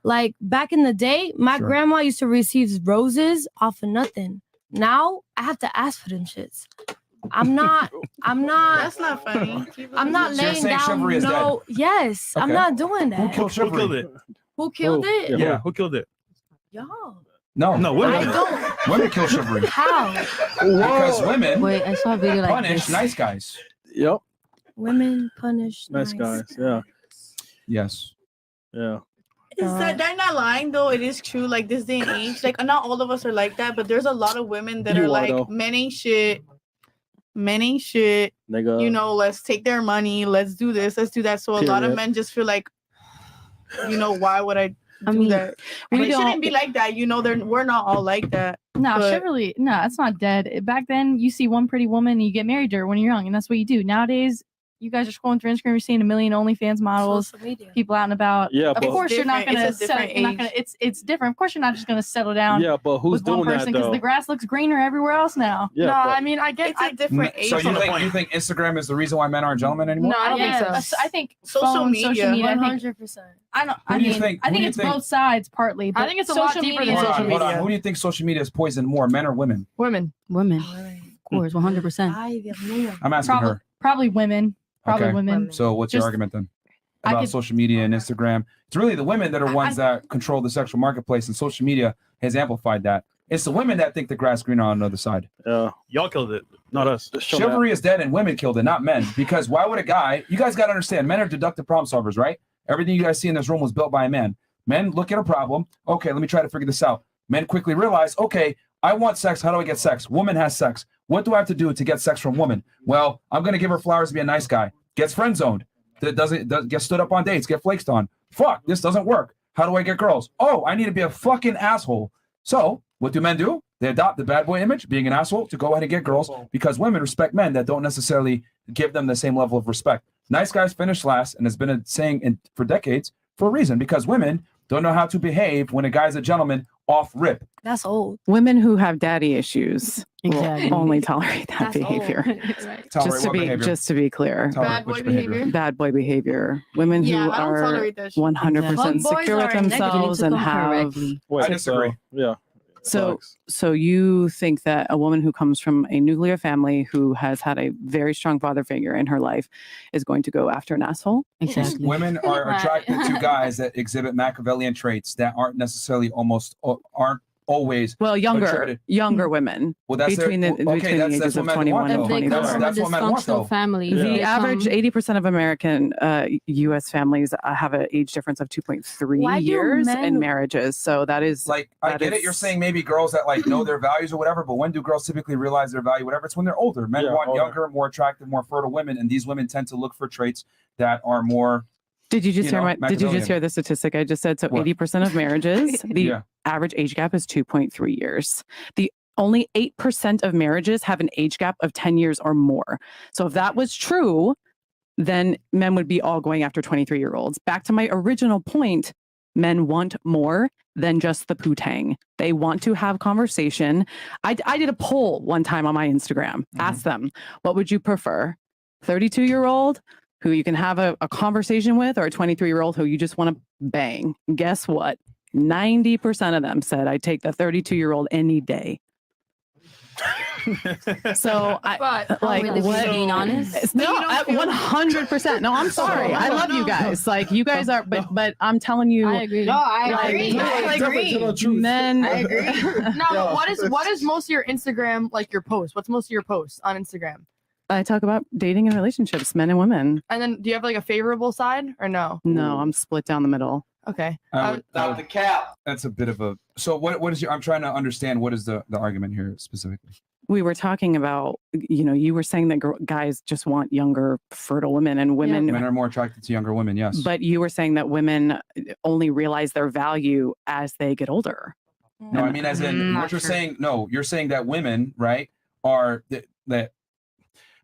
Like back in the day, my grandma used to receive roses off of nothing. Now I have to ask for them shits. I'm not. That's not funny. I'm not laying down. No, yes, okay. I'm not doing that. Who killed it? Who killed it? Yeah, who killed it? Y'all. No, women. I don't. Women kill chivalry. How? Because women I saw a video like punish this. nice guys. Yep. Women punish nice guys. Yeah. Yes. Yeah. Is that they're not lying though? It is true. Like this day and age, like not all of us are like that, but there's a lot of women that are like, men ain't shit. Nigga. You know, let's take their money. Let's do this. Let's do that. So a lot of men just feel like, why would I do that? But it shouldn't be like that. We're not all like that. No, chivalry. No, it's not dead. Back then, you see one pretty woman and you get married to her when you're young, and that's what you do. Nowadays, you guys are scrolling through Instagram, you're seeing a million OnlyFans models, people out and about. Yeah, of course you're not gonna settle. It's different. Of course you're not just gonna settle down. Yeah, but who's with one doing person that though? Because the grass looks greener everywhere else now. Yeah, I mean, I get it's a different age. So you think Instagram is the reason why men aren't gentlemen anymore? No, I don't think so. I think social media. 100%. I think it's both sides partly. But I think it's a lot deeper than social media. Hold on. Who do you think social media has poisoned more, men or women? Women. Of course, 100%. I'm asking her. Probably women. Probably women. So what's your argument then about social media and Instagram? It's really the women that are ones that control the sexual marketplace, and social media has amplified that. It's the women that think the grass greener on the other side. Y'all killed it, not us. Chivalry is dead and women killed it, not men. Because why would a guy? You guys got to understand, men are deductive problem solvers, right? Everything you guys see in this room was built by a man. Men look at a problem. Okay, let me try to figure this out. Men quickly realize, okay, I want sex. How do I get sex? Woman has sex. What do I have to do to get sex from woman? Well, I'm going to give her flowers to be a nice guy. Gets friend zoned. Gets stood up on dates. Get flaked on. Fuck, this doesn't work. How do I get girls? Oh, I need to be a fucking asshole. So what do men do? They adopt the bad boy image, being an asshole, to go ahead and get girls because women respect men that don't necessarily give them the same level of respect. Nice guys finish last, and has been a saying for decades for a reason, because women don't know how to behave when a guy's a gentleman off rip. That's old. Women who have daddy issues will only tolerate that behavior. Right. Just to be clear. Bad boy behavior. Bad boy behavior. Women who are 100% secure with themselves and have. I disagree. Yeah. So you think that a woman who comes from a nuclear family who has had a very strong father figure in her life is going to go after an asshole? Exactly. Women are attracted to guys that exhibit Machiavellian traits that aren't necessarily aren't always younger women. Well, that's between the ages of 21 and 24. That's what men want, though. Family. Yeah. The average 80% of American U.S. families have an age difference of 2.3 years in marriages. So that is like, I get it. You're saying maybe girls that like know their values or whatever, but when do girls typically realize their value? Whatever, it's when they're older. Men want younger, more attractive, more fertile women, and these women tend to look for traits that are more. Did you just hear the statistic I just said? So 80% of marriages, the average age gap is 2.3 years. The only 8% of marriages have an age gap of 10 years or more. So if that was true, then men would be all going after 23-year-olds. Back to my original point, men want more than just the poo-tang. They want to have conversation. I did a poll one time on my Instagram. Asked them, what would you prefer? 32-year-old who you can have a conversation with, or a 23-year-old who you just want to bang? Guess what? 90% of them said, I'd take the 32-year-old any day. So being honest? No, 100%. No, I'm sorry. I love you guys. Like you guys are, but I'm telling you. I agree. No, I agree. Men. I agree. Now, what is most of your Instagram, like your posts? What's most of your posts on Instagram? I talk about dating and relationships, men and women. And then do you have like a favorable side or no? No, I'm split down the middle. Okay. Stop the cap. That's a bit of a. So what is your? I'm trying to understand what is the argument here specifically. We were talking about, you were saying that guys just want younger, fertile women, and women. Men are more attracted to younger women. Yes. But you were saying that women only realize their value as they get older. No, I mean, as in what you're saying. No, you're saying that women, right, are that.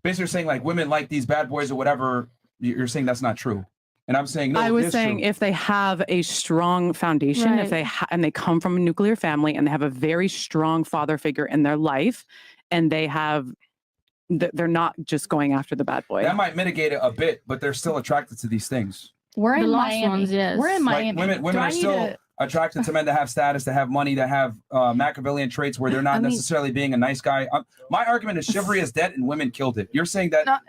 Basically, you're saying like women like these bad boys or whatever. You're saying that's not true, and I'm saying no. I was saying if they have a strong foundation, if they and they come from a nuclear family and they have a very strong father figure in their life, and they're not just going after the bad boy. That might mitigate it a bit, but they're still attracted to these things. We're The in lost Miami. ones, yes. We're in Miami. Like women are still attracted to men that have status, that have money, that have Machiavellian traits where they're not necessarily being a nice guy. My argument is chivalry is dead and women killed it. You're saying that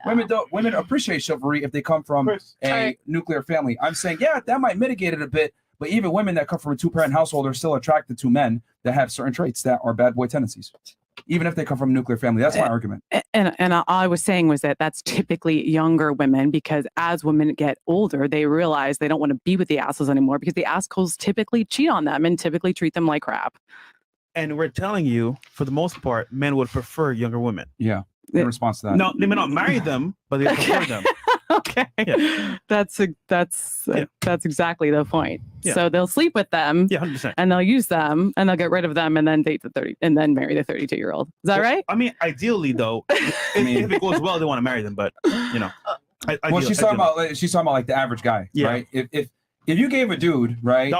women appreciate chivalry if they come from a nuclear family. I'm saying, yeah, that might mitigate it a bit, but even women that come from a two-parent household are still attracted to men that have certain traits that are bad boy tendencies, even if they come from a nuclear family. That's my argument. And all I was saying was that that's typically younger women, because as women get older, they realize they don't want to be with the assholes anymore because the assholes typically cheat on them and typically treat them like crap. And we're telling you, for the most part, men would prefer younger women. Yeah. In response to that. No, they may not marry them, but they prefer them. Okay. Yeah. That's exactly the point. Yeah. So they'll sleep with them. Yeah, 100%. And they'll use them and they'll get rid of them and then date the 30 and then marry the 32-year-old. Is that right? I mean, ideally though, if it goes well, they want to marry them, but you know. Well, she's talking about like the average guy, right? If you gave a dude, right, the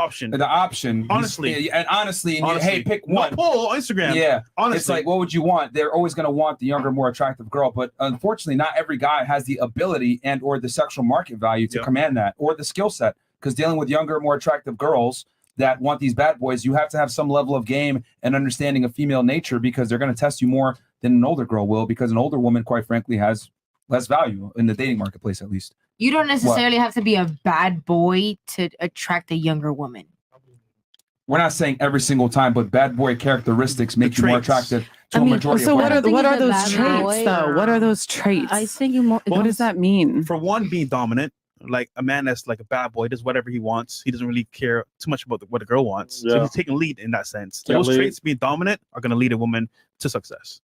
option, honestly, hey, pick one. No poll on Instagram. Yeah, honestly, it's like, what would you want? They're always going to want the younger, more attractive girl, but unfortunately, not every guy has the ability and or the sexual market value to command that or the skill set. Because dealing with younger, more attractive girls that want these bad boys, you have to have some level of game and understanding of female nature, because they're going to test you more than an older girl will. Because an older woman, quite frankly, has less value in the dating marketplace, at least. You don't necessarily have to be a bad boy to attract a younger woman. We're not saying every single time, but bad boy characteristics make you more attractive to a majority so of women. what are those traits, though? What are those traits? I think more. What does that mean? For one, being dominant. Like a man that's like a bad boy, does whatever he wants. He doesn't really care too much about what a girl wants. So he's taking lead in that sense. Those traits, being dominant, are going to lead a woman to success.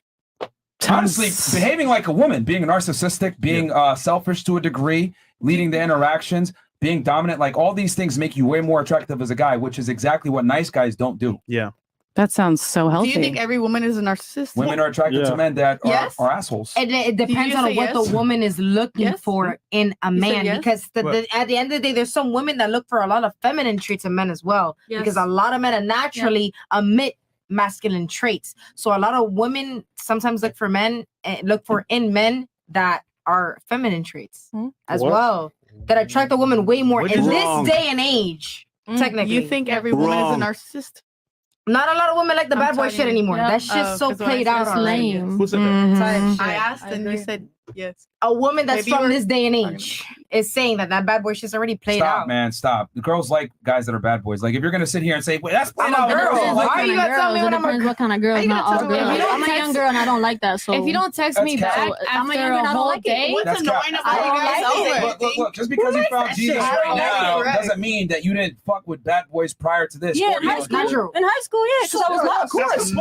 Honestly, behaving like a woman, being narcissistic, being selfish to a degree, leading the interactions, being dominant, like all these things make you way more attractive as a guy, which is exactly what nice guys don't do. Yeah. That sounds so healthy. Do you think every woman is a narcissist? Women are attracted to men that are assholes. It depends on what the woman is looking for in a man. Because at the end of the day, there's some women that look for a lot of feminine traits in men as well. Because a lot of men are naturally emit masculine traits. So a lot of women sometimes look for in men that are feminine traits as well. That attract a woman way more in this day and age. Technically. You think every woman is a narcissist? Not a lot of women like the bad boy shit anymore. That shit's so played out already. I asked and you said yes. A woman that's from this day and age is saying that bad boy shit's already played out. Stop, man, stop. The girls like guys that are bad boys. Like, if you're gonna sit here and say, "Well, that's played out," girls. Why are you gonna tell me what what kind of girls? Not all girls. I'm a young girl and I don't like that. So if you don't text me back after a whole day, what's annoying about it? Look, just because you found Jesus right now doesn't mean that you didn't fuck with bad boys prior to this. Yeah, in high school. In high school, yeah, because I was not. Of course.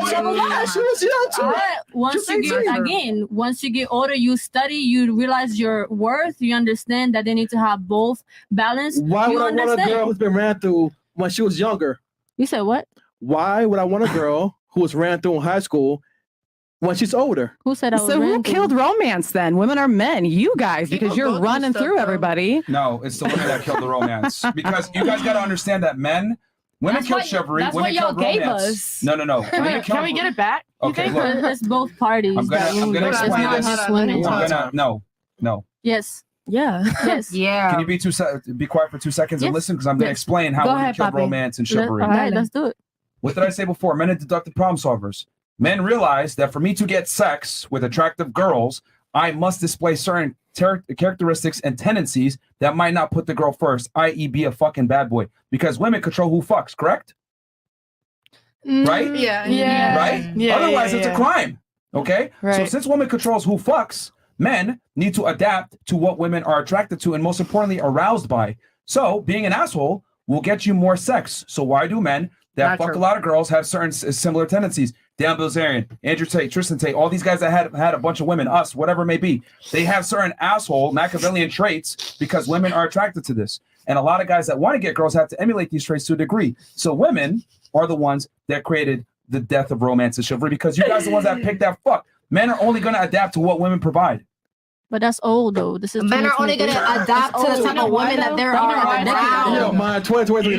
Once you get older, you study, you realize your worth, you understand that they need to have both balance. Why would I want a girl who's been ran through when she was younger? You said what? Why would I want a girl who was ran through in high school when she's older? Who said I was So who killed romance then? Women or men? You guys, because you're running through everybody. No, it's the women that killed the romance. Because you guys got to understand that women kill chivalry. That's women what y'all kill gave romance. us. No. Can we get it back? Okay, look. It's both parties. I'm gonna explain this. No. Yes. Yeah. Yes. Yeah. Can you be quiet for 2 seconds and listen? Because I'm gonna explain how women kill romance and chivalry. All right, let's do it. What did I say before? Men are deductive problem solvers. Men realize that for me to get sex with attractive girls, I must display certain characteristics and tendencies that might not put the girl first, i.e. be a fucking bad boy. Because women control who fucks, correct? Right? Yeah. Right? Yeah, Otherwise, it's a crime. Okay? Right. So since women controls who fucks, men need to adapt to what women are attracted to and most importantly, aroused by. So being an asshole will get you more sex. So why do men that fuck a lot of girls have certain similar tendencies? Dan Bilzerian, Andrew Tate, Tristan Tate, all these guys that had a bunch of women, us, whatever it may be, they have certain asshole Machiavellian traits because women are attracted to this. And a lot of guys that want to get girls have to emulate these traits to a degree. So women are the ones that created the death of romance and chivalry because you guys are the ones that picked that fuck. Men are only going to adapt to what women provide. But that's old though. This is men are only going to adapt to the type of women that they're around. Yeah, my 2023.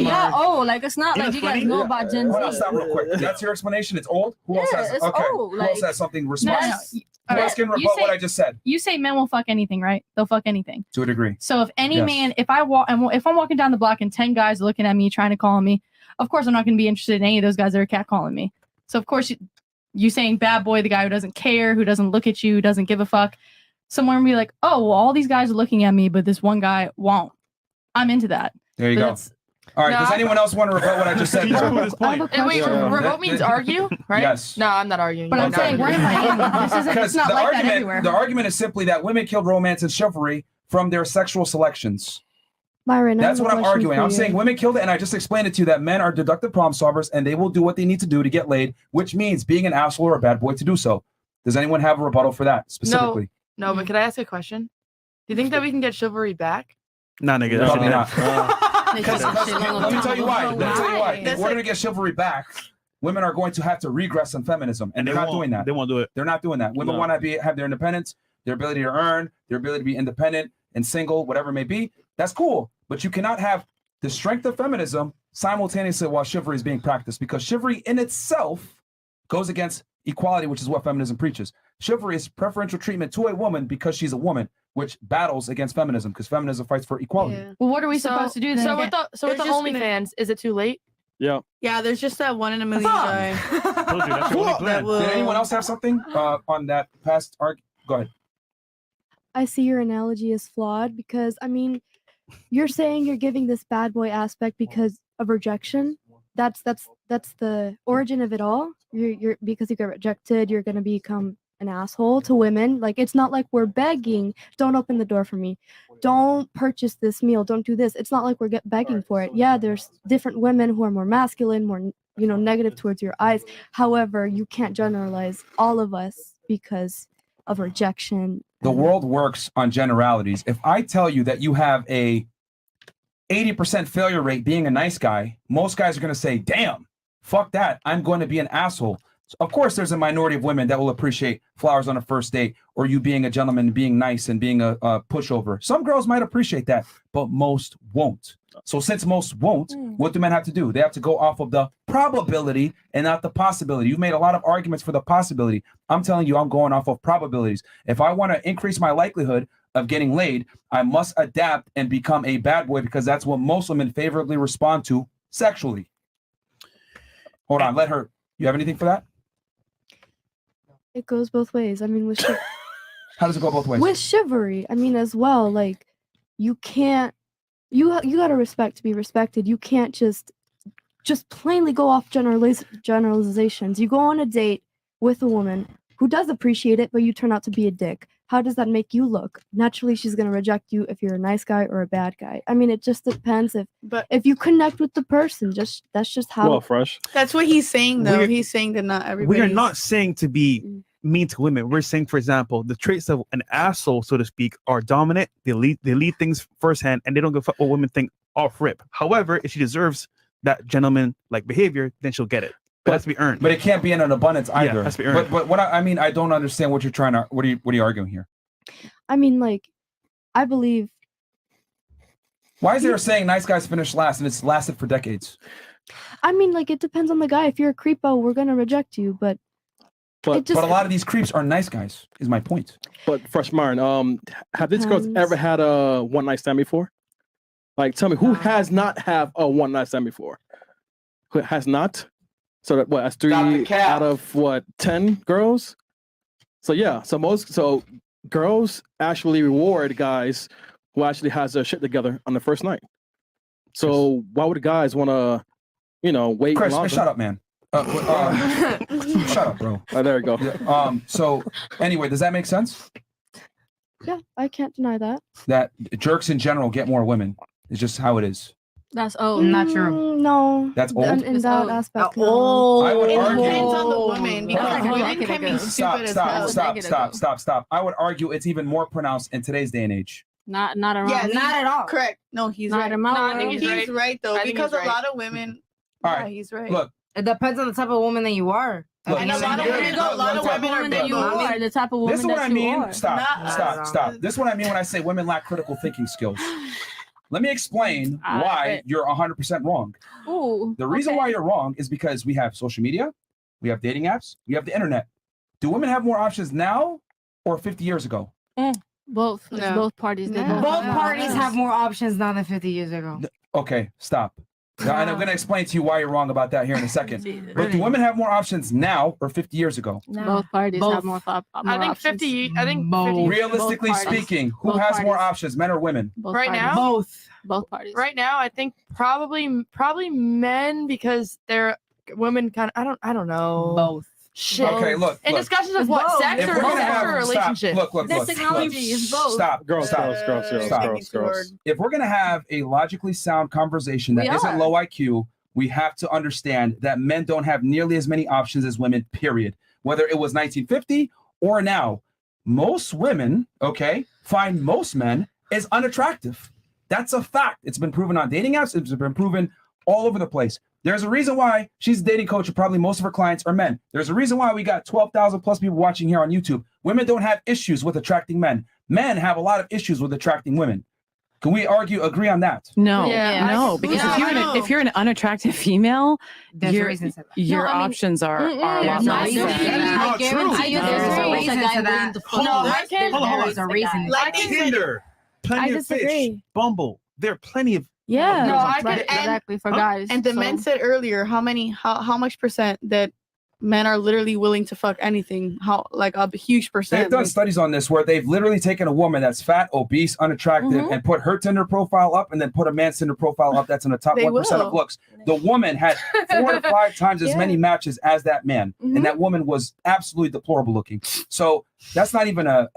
Yeah, like it's not like you guys know about Gen Z. Hold on, stop real quick. That's your explanation? It's old? Who else has it's okay. old. Who else has something responsive? Who else can rebut what I just said? You say men will fuck anything, right? They'll fuck anything. To a degree. So if any man, if I'm walking down the block and 10 guys are looking at me trying to call me, of course I'm not going to be interested in any of those guys that are catcalling me. So of course you saying bad boy, the guy who doesn't care, who doesn't look at you, who doesn't give a fuck. Someone will be like, oh, well, all these guys are looking at me, but this one guy won't. I'm into that. There you go. All right. Does anyone else want to rebut what I just said? Wait, rebut means argue, right? Yes. No, I'm not arguing. But I'm saying we're in Miami. It's not like that everywhere. The argument is simply that women killed romance and chivalry from their sexual selections. Myron, that's what I'm arguing. I'm saying women killed it, and I just explained it to you that men are deductive problem solvers, and they will do what they need to do to get laid, which means being an asshole or a bad boy to do so. Does anyone have a rebuttal for that specifically? No, but could I ask a question? Do you think that we can get chivalry back? Nah, nigga. Probably not. Let me tell you why. If we're gonna get chivalry back, women are going to have to regress on feminism, and they're not doing that. They won't do it. They're not doing that. Women want to have their independence, their ability to earn, their ability to be independent and single, whatever it may be. That's cool, but you cannot have the strength of feminism simultaneously while chivalry is being practiced, because chivalry in itself goes against equality, which is what feminism preaches. Chivalry is preferential treatment to a woman because she's a woman, which battles against feminism because feminism fights for equality. Yeah. Well, what are we supposed to do then? So with the OnlyFans, is it too late? Yeah. Yeah, there's just that 1 in a million guy. Did anyone else have something on that past argument? Go ahead. I see your analogy as flawed because, I mean, you're saying you're giving this bad boy aspect because of rejection. That's the origin of it all. You're because you get rejected, you're gonna become an asshole to women. Like, it's not like we're begging, don't open the door for me, don't purchase this meal, don't do this. It's not like we're begging for it. Yeah, there's different women who are more masculine, more negative towards your eyes. However, you can't generalize all of us because of rejection. The world works on generalities. If I tell you that you have a 80% failure rate being a nice guy, most guys are going to say, damn, fuck that, I'm going to be an asshole. So of course, there's a minority of women that will appreciate flowers on a first date, or you being a gentleman, being nice and being a pushover. Some girls might appreciate that, but most won't. So since most won't, what do men have to do? They have to go off of the probability and not the possibility. You've made a lot of arguments for the possibility. I'm telling you, I'm going off of probabilities. If I want to increase my likelihood of getting laid, I must adapt and become a bad boy, because that's what most women favorably respond to sexually. Hold on, let her. You have anything for that? It goes both ways. I mean, How does it go both ways? With chivalry, I mean, as well, like, you can't, you got to respect to be respected. You can't just plainly go off generalizations. You go on a date with a woman who does appreciate it, but you turn out to be a dick. How does that make you look? Naturally, she's going to reject you if you're a nice guy or a bad guy. I mean, it just depends if you connect with the person. That's just how. Well, fresh. That's what he's saying, though. He's saying that not everybody. We are not saying to be mean to women. We're saying, for example, the traits of an asshole, so to speak, are dominant. They lead things firsthand, and they don't give a fuck what women think off rip. However, if she deserves that gentleman-like behavior, then she'll get it. But it has to be earned. But it can't be in an abundance either. Yeah, it has to be earned. But what I mean, I don't understand what you're trying to. What are you arguing here? I mean, like, I believe. Why is there a saying nice guys finish last, and it's lasted for decades? I mean, like, it depends on the guy. If you're a creepo, we're gonna reject you. But a lot of these creeps are nice guys. Is my point. But fresh Myron, have these girls ever had a one night stand before? Like, tell me, who has not have a one night stand before? Who has not? So that's 3 out of 10 girls. So yeah, so girls actually reward guys who actually has their shit together on the first night. So why would guys want to, wait? Chris, shut up, man. Shut up, bro. There we go. So anyway, does that make sense? Yeah, I can't deny that. That jerks in general get more women. It's just how it is. That's old. Not true. No. That's old. In that aspect. No. I would argue. It depends on the woman, because women can be stupid as hell. Stop. I would argue it's even more pronounced in today's day and age. Not around. Yeah, not at all. Correct. No, he's Not right. in my No, world. I think he's right though, because a lot of women. All Yeah, right. he's right. Look. It depends on the type of woman that you are. Look, And a lot of women, that you are, the type of woman this is what that I you mean. are. Stop. This is what I mean when I say women lack critical thinking skills. Let me explain why you're 100% wrong. Ooh, the reason why you're wrong is because we have social media, we have dating apps, we have the internet. Do women have more options now or 50 years ago? Both. It's No. both parties. They No. Both parties have more options now than 50 years ago. Okay, stop. Now, and I'm going to explain to you why you're wrong about that here in a second. But do women have more options now or 50 years ago? Both parties have more I think options. 50. I think 50. Realistically Both parties. speaking, who Both has more parties. options, men or women? Both Right parties. now? Both. Both parties. Right now, I think probably men because they're women kind of. I don't know. Both. Shit. Okay, look. In look. discussions of It's what both. sex If or we're gonna sex have or a stop, relationship. look, This technology is both. Stop, Girls, stop. girls. If we're gonna have a logically sound conversation that We isn't are. low IQ, we have to understand that men don't have nearly as many options as women. Period. Whether it was 1950 or now, most women, okay, find most men is unattractive. That's a fact. It's been proven on dating apps. It's been proven all over the place. There's a reason why she's a dating coach and probably most of her clients are men. There's a reason why we got 12,000 plus people watching here on YouTube. Women don't have issues with attracting men. Men have a lot of issues with attracting women. Can we agree on that? No, Yeah, no, because if you're an unattractive female, There's a your reason to that. your No, I mean, options are a lot There's more. a reason. set. That is not true. guarantee you There's there's a always reason a guy to that. willing to fuck No, you. I can't. Hold on. There's a reason. Like Tinder, I plenty of fish, disagree. Bumble. There are plenty of. Yeah. No, I Right, could. And, exactly for Huh? guys. and the men said earlier, how much percent that men are literally willing to fuck anything? How like a huge percent. They've done studies on this where they've literally taken a woman that's fat, obese, unattractive, and put her Tinder profile up and then put a man's Tinder profile up that's in the top They 1% of will. looks. The woman had 4 to 5 times as many matches as that man. And that woman was absolutely deplorable looking. So that's not even a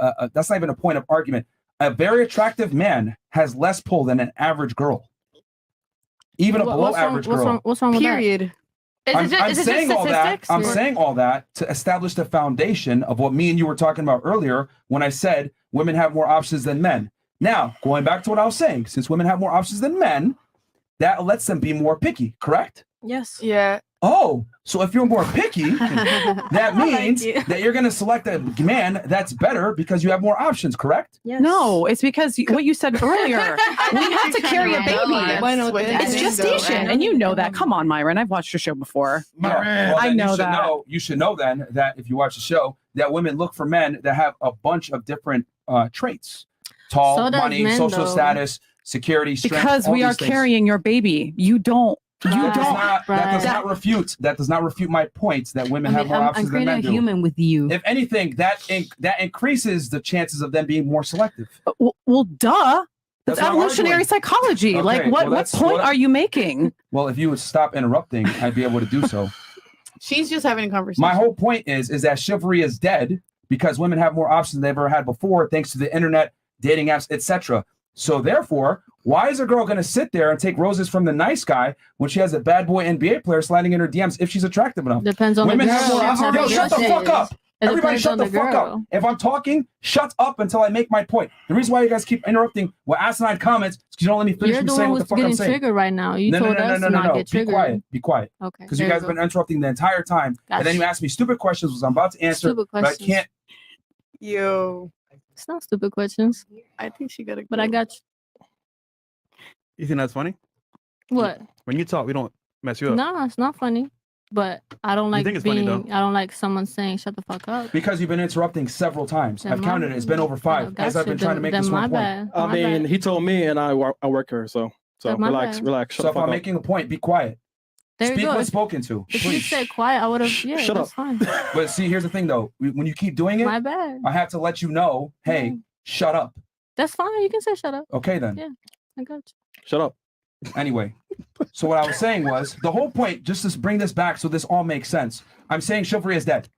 point of argument. A very attractive man has less pull than an average girl. Even a below average girl. What's wrong with Period. I'm is it saying just all that. statistics? I'm or- saying all that to establish the foundation of what me and you were talking about earlier when I said women have more options than men. Now, going back to what I was saying, since women have more options than men, that lets them be more picky, correct? Yes. Yeah. Oh, so if you're more picky, that means you. that you're going to select a man that's better because you have more options, correct? Yes. No, it's because what you said earlier. We have to carry a baby. It's gestation, and you know that. Come on, Myron. I've watched your show before. Yeah. Well, I then know you should that. You should know then that if you watch the show, that women look for men that have a bunch of different traits: tall, So does money, men, social though. status, security, strength. Because all we are these things. carrying your baby. You don't. You That don't. does not refute my point that women have more options I'm than creating men a do. human with you. If anything, that increases the chances of them being more selective. Well, duh. It's That's not evolutionary arguing. psychology. Okay, Like, well, what that's- point well, are you making? Well, if you would stop interrupting, I'd be able to do so. She's just having a conversation. My whole point is that chivalry is dead because women have more options than they've ever had before, thanks to the internet, dating apps, etc. So therefore, why is a girl going to sit there and take roses from the nice guy when she has a bad boy NBA player sliding in her DMs if she's attractive enough? Depends on Women the girl. have more options. Yo, shut the fuck up. It Everybody depends shut on the the fuck up. girl. If I'm talking, shut up until I make my point. The reason why you guys keep interrupting with asinine comments is because you don't let me finish You're the saying one what the who's fuck I'm getting saying. triggered right now. You No, told us to not get Be triggered. quiet. Be quiet. Okay. Because you guys have been interrupting the entire time. And then you asked me stupid questions, which I'm about to answer, Stupid but I questions. can't. Yo. It's not stupid questions. I think she got a. But I got you. You think that's funny? What? When you talk, we don't mess you up. No, it's not funny. But I don't like think it's funny, being. though? I don't like someone saying "shut the fuck up." Because you've been interrupting several times. Then I've my- counted it. It's been over 5 as I've been trying to make this one point. I mean, he told me, and I work her, so Then my relax, bad. relax. Shut So the if fuck I'm up. making a point, be quiet. There you Speak go. when spoken to. If you Please. said quiet, I would have. Yeah, Shut that's up. fine. But see, here's the thing though. When you keep doing it, My bad. I have to let you know, hey, shut up. That's fine. You can say shut up. Okay then. Yeah, I got you. Shut up. Anyway, so what I was saying was the whole point, just to bring this back so this all makes sense. I'm saying chivalry is dead.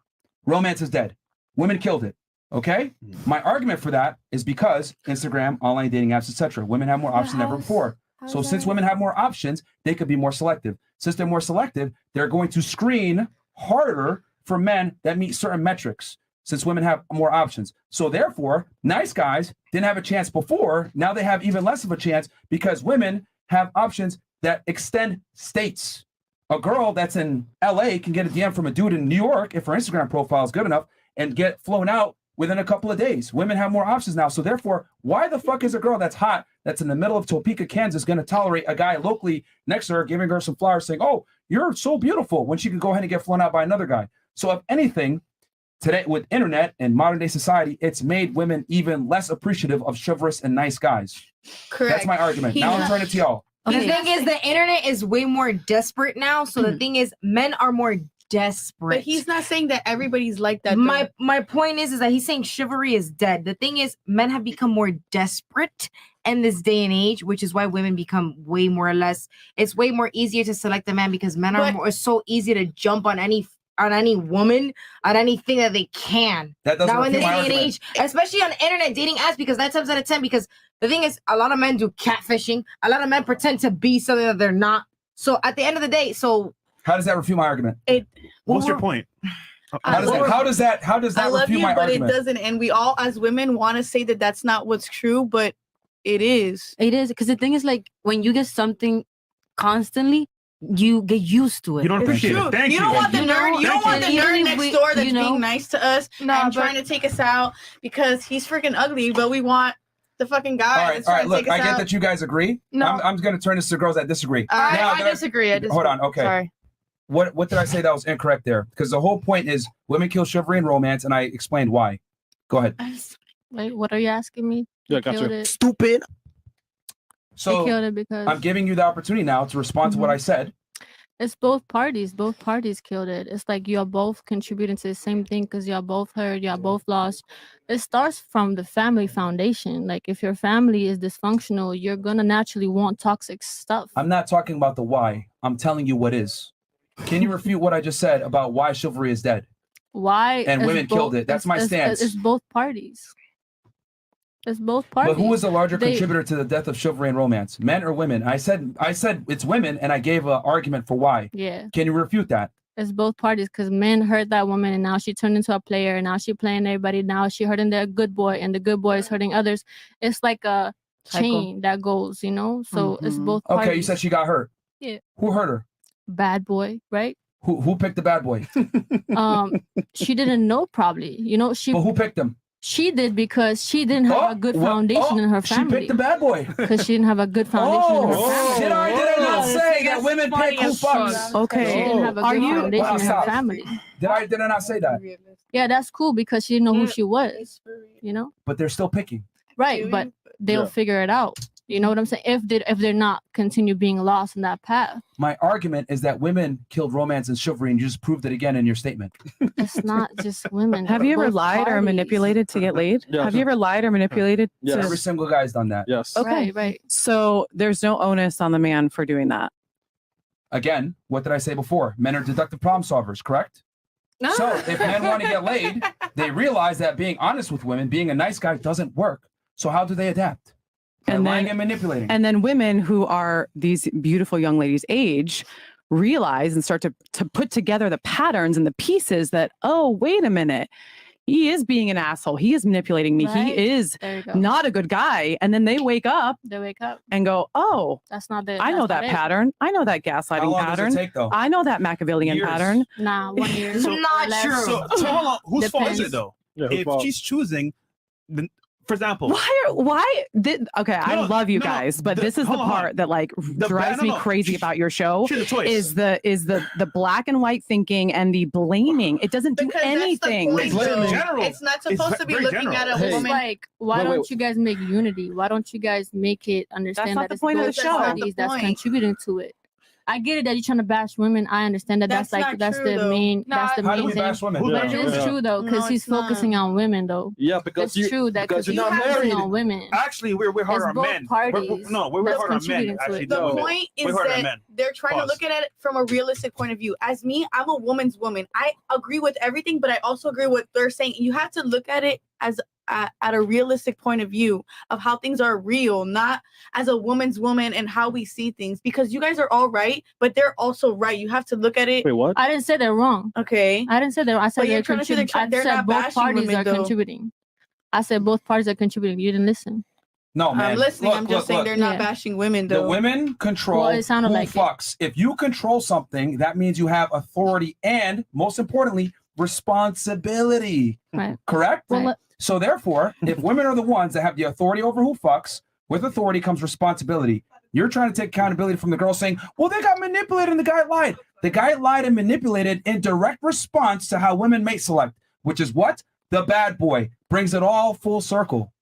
Romance is dead. Women killed it. Okay? My argument for that is because Instagram, online dating apps, etc. Women have more options than ever before. So since women have more options, they could be more selective. Since they're more selective, they're going to screen harder for men that meet certain metrics. Since women have more options. So therefore, nice guys didn't have a chance before. Now they have even less of a chance because women have options that extend states. A girl that's in LA can get a DM from a dude in New York if her Instagram profile is good enough and get flown out within a couple of days. Women have more options now. So therefore, why the fuck is a girl that's hot, that's in the middle of Topeka, Kansas, going to tolerate a guy locally next to her, giving her some flowers saying, oh, you're so beautiful, when she can go ahead and get flown out by another guy? So if anything, today with internet and modern day society, it's made women even less appreciative of chivalrous and nice guys. Correct. That's my argument. Now I'm turning it to y'all. The thing is, the internet is way more desperate now. So the thing is, men are more desperate. But he's not saying that everybody's like that. My point is that he's saying chivalry is dead. The thing is, men have become more desperate in this day and age, which is why women become way more or less. It's way more easier to select a man because men are more. It's so easy to jump on any woman, on anything that they can. That doesn't now in this refute my day and argument. age, especially on internet dating apps, because 9 times out of 10, because the thing is, a lot of men do catfishing. A lot of men pretend to be something that they're not. So at the end of the day, how does that refute my argument? What's your point? How does that I love refute you, my but argument? it doesn't. And we all, as women, want to say that that's not what's true, but it is. It is, because the thing is, like, when you get something constantly, you get used to it. You don't appreciate it. Thank you. You don't want the nerd. You don't want the nerd next door that's being nice to us and trying to take us out because he's freaking ugly, but we want the fucking guy. All right. Look, I get that you guys agree. No. I'm going to turn this to girls that disagree. I disagree. Hold on. Okay. Sorry. What did I say that was incorrect there? Because the whole point is women kill chivalry and romance, and I explained why. Go ahead. Wait, what are you asking me? Yeah, got Killed you. it. Stupid. So They killed it because I'm giving you the opportunity now to respond to what I said. it's both parties. Both parties killed it. It's like you're both contributing to the same thing because you're both hurt, you're both lost. It starts from the family foundation. Like if your family is dysfunctional, you're gonna naturally want toxic stuff. I'm not talking about the why. I'm telling you what is. Can you refute what I just said about why chivalry is dead? Why? And it's women killed it. That's my stance. It's both parties. It's both parties. But who is the larger contributor to the death of chivalry and romance? Men or women? I said it's women, and I gave an argument for why. Yeah. Can you refute that? It's both parties because men hurt that woman and now she turned into a player and now she playing everybody. Now she hurting the good boy and the good boy is hurting others. It's like a chain that goes, you know? So it's both parties. Okay, you said she got hurt. Yeah. Who hurt her? Bad boy, right? Who picked the bad boy? She didn't know probably. You know, But who picked him? She did because she didn't have a good foundation in her family. She picked the bad boy. Because she didn't have a good foundation in her family. Did I not say that women pick who fucks? Okay. She didn't have a good foundation in her family. Did I not say that? Yeah, that's cool because she didn't know who she was. You know? But they're still picking. Right, but they'll figure it out. You know what I'm saying? If they're not continue being lost in that path. My argument is that women killed romance and chivalry, and you just proved it again in your statement. It's not just women. Have you ever both lied or parties. manipulated to get laid? Yes. Have you ever lied or manipulated? Yes. to- Every single guy's done that. Yes. Okay. Right. So there's no onus on the man for doing that. Again, what did I say before? Men are deductive problem solvers, correct? So if men want to get laid, they realize that being honest with women, being a nice guy doesn't work. So how do they adapt? By lying and manipulating. And then women who are these beautiful young ladies' age realize and start to put together the patterns and the pieces that, oh, wait a minute. He is being an asshole. He is manipulating me. Right. He is There you go. not a good guy. And then they wake up They wake up. and go, oh, That's not the. I know that pattern. I know that gaslighting How long does it pattern. take, though? I know that Machiavellian Years. pattern. Nah, 1 year. Not Less. true. So hold on. Whose fault is Depends. it though? Yeah, whose If fault? she's choosing, then, for example, Okay, I No, love you no, guys, but the- this is the hold on. part that like drives me no. crazy about your show. She's a choice. Is the black and white thinking and the blaming. It doesn't do Because anything. That's the point, though. general. It's not It's supposed to be very looking general. at a Hey. It's woman. like, why Wait, don't wait. you guys make unity? Why don't you guys make it understand not that the it's point of both the show. parties That's not the that's point. contributing to it? I get it that you're trying to bash women. I understand that that's That's like not that's true, the though. main that's the How do main we thing. bash women? But it Yeah. is Yeah. true though, because No, he's it's not. focusing on women though. Yeah, because It's you true that because you're he's not focusing married. on women. actually we're hard It's on both men. parties We're that's hard on men. contributing to Actually, it. The no. point is We're hard on that men. they're trying Pause. to look at it from a realistic point of view. As me, I'm a woman's woman. I agree with everything, but I also agree with what they're saying. You have to look at it as at a realistic point of view of how things are real, not as a woman's woman and how we see things. Because you guys are all right, but they're also right. You have to look at it. Wait, what? I didn't say they're wrong. Okay. I didn't say they're wrong. I said But you're they're trying to say contributing. they're I said not both bashing parties women, are though. contributing. I said both parties are contributing. You didn't listen. No, man. I'm listening. Look, I'm just look, saying look. they're not Yeah. bashing women, The though. women control Well, it sounded who like it. fucks. If you control something, that means you have authority and, most importantly, responsibility. Right. Correct? Well, let- So therefore, if women are the ones that have the authority over who fucks, with authority comes responsibility. You're trying to take accountability from the girl saying, well, they got manipulated and the guy lied. The guy lied and manipulated in direct response to how women mate select. which is what? The bad boy. Brings it all full circle.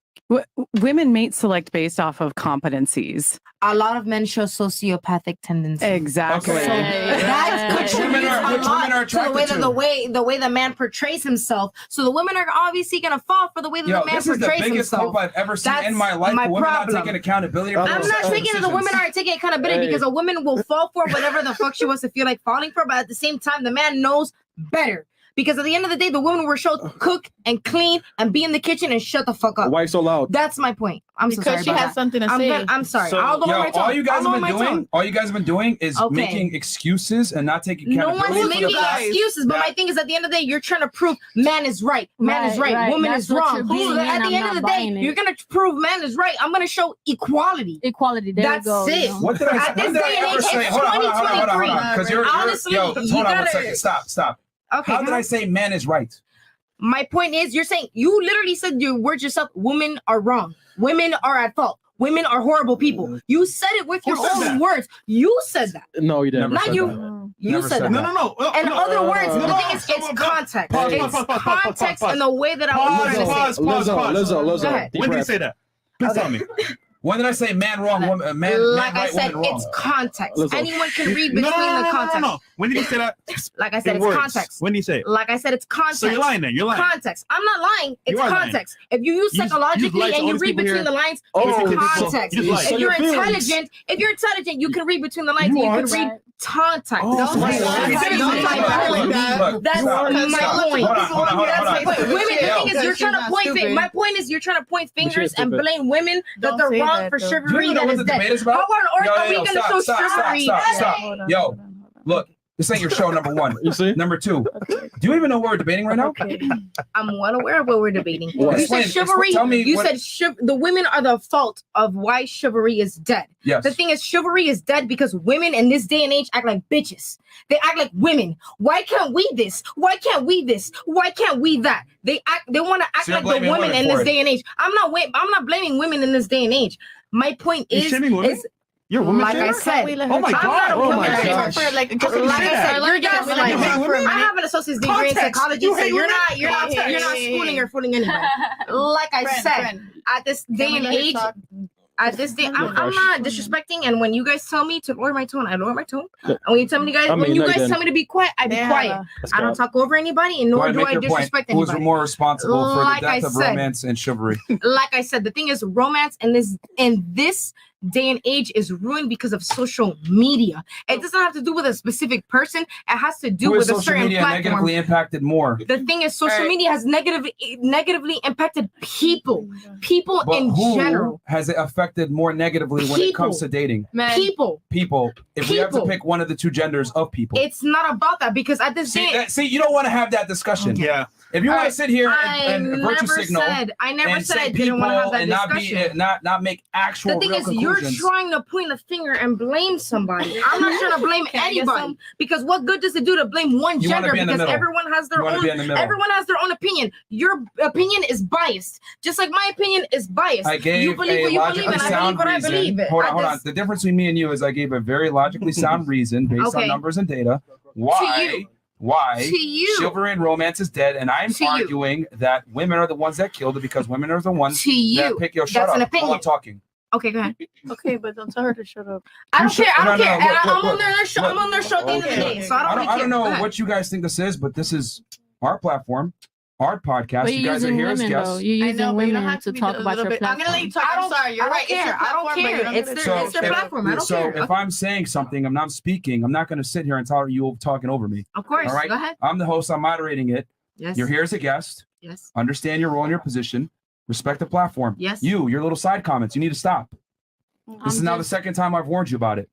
Women mate select based off of competencies. A lot of men show sociopathic tendencies. Exactly. So that contributes a lot to the way the man portrays himself. So the women are obviously gonna fall for the way that the man portrays himself. This is the biggest hope I've ever seen in my life. My women problem. not taking accountability. I'm not thinking that the women aren't taking accountability because a woman will fall for whatever the fuck she wants to feel like falling for, but at the same time, the man knows better. Because at the end of the day, the women were showed cook and clean and be in the kitchen and shut the fuck up. Why so loud? That's my point. I'm so sorry. Because she has something to say. I'm sorry. So, I'll go on my tongue. All you guys have been doing is making excuses and not taking accountability. No one's making excuses, but my thing is at the end of the day, you're trying to prove man is right. Man is right. Woman is wrong. At the end of the day, you're going to prove man is right. I'm going to show equality. Equality. There That's you go. it. What did I ever say? Hold on. Because you're honestly, hold on 1 second. Stop. Okay. How did I say man is right? My point is, you're saying you literally said your words yourself. Women are wrong. Women are at fault. Women are horrible people. You said it with your own words. You said that. No, you didn't. Not you. You said that. No. In other words, the thing is, it's context. It's context and the way that I was trying to say. Lizzo. When did you say that? Please tell me. When did I say man wrong, woman, man like right, I said, woman wrong? it's context. Lizzo. Anyone can read between the context. No. When did you say that? Like I said, In it's words. context. When did you say it? Like I said, it's context. So you're lying then. You're lying. Context. I'm not lying. It's You are lying. context. If you use psychologically and you read between the lines, it's context. If you're intelligent, you can read between the lines and you can read context. That's my point. Women, the thing is, you're trying to point. My point is, you're trying to point fingers and blame women that they're wrong for chivalry that is dead. How on earth are we going to show chivalry? Stop. Yo, look. This ain't your show, number one. You see? Number two, do you even know what we're debating right now? I'm well aware of what we're debating. Well, you said chivalry. Tell me you said the women are the fault of why chivalry is dead. Yes. The thing is, chivalry is dead because women in this day and age act like bitches. They act like women. Why can't we this? Why can't we this? Why can't we that? They want to act like the women in this day and age. I'm not blaming women in this day and age. My point is you're a woman, like I said. Oh my god! Oh my gosh! Like I said, you're just like I have an associate's degree in psychology, so you're not schooling or fooling anybody. Like I said, at this day and age. At this day, I'm not disrespecting, and when you guys tell me to lower my tone, I lower my tone. And when you tell me tell me to be quiet, I be quiet. I don't talk over anybody, and nor do I disrespect anybody. Who's more responsible for the death of romance and chivalry? Like I said, the thing is, romance in this day and age is ruined because of social media. It doesn't have to do with a specific person. It has to do with a certain media platform. Negatively impacted more. The thing is, social media has negatively impacted people in general. Has it affected more negatively when it comes to dating? People. If we have to pick one of the two genders of people, it's not about that because at this day, you don't want to have that discussion. Yeah. If you want to sit here and virtue signal, I never said I didn't want to have that discussion. Not make actual. The thing is, you're trying to point a finger and blame somebody. I'm not trying to blame anybody because what good does it do to blame one gender? Because everyone has their own. Everyone has their own opinion. Your opinion is biased, just like my opinion is biased. I gave you believe what you believe, and I believe what I believe. Hold on. The difference between me and you is I gave a very logically sound reason based on numbers and data. Why chivalry and romance is dead, and I'm arguing that women are the ones that killed it because women are the ones that pick your shut up while I'm talking. Okay, go ahead. Okay, but don't tell her to shut up. I don't care. I'm on their show. I'm on their show at the end of the day, so I don't know what you guys think this is, but this is our platform, our podcast. But you guys are here as guests. You're using women to talk about your platform. I'm gonna let you talk. I'm sorry. You're right. I don't care. It's their platform. I don't care. So if I'm saying something, I'm not speaking. I'm not going to sit here and tell you talking over me. Of course. All right. Go ahead. I'm the host. I'm moderating it. Yes. You're here as a guest. Yes. Understand your role and your position. Respect the platform. Yes. Your little side comments. You need to stop. This is now the second time I've warned you about it.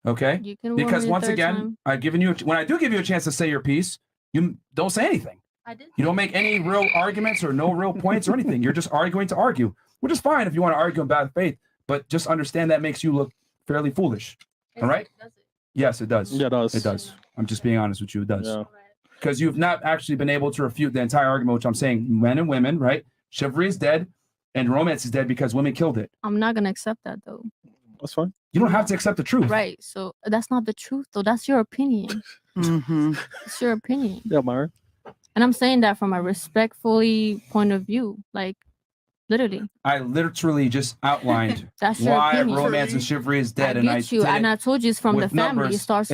Okay. Because once again, I've given you when I do give you a chance to say your piece, you don't say anything. I did. You don't make any real arguments or no real points or anything. You're just arguing to argue, which is fine if you want to argue in bad faith, but just understand that makes you look fairly foolish. All right? Yes, it does. Yeah, it does. It does. I'm just being honest with you. It does. Because you've not actually been able to refute the entire argument, which I'm saying men and women, right? Chivalry is dead and romance is dead because women killed it. I'm not gonna accept that though. That's fine. You don't have to accept the truth. Right. So that's not the truth though. That's your opinion. Mm-hmm. It's your opinion. Yeah, Myron. And I'm saying that from a respectfully point of view, like literally. I literally just outlined That's your why opinion. romance and chivalry is dead, I and get you, did and it I told you it's from the with family. It numbers. starts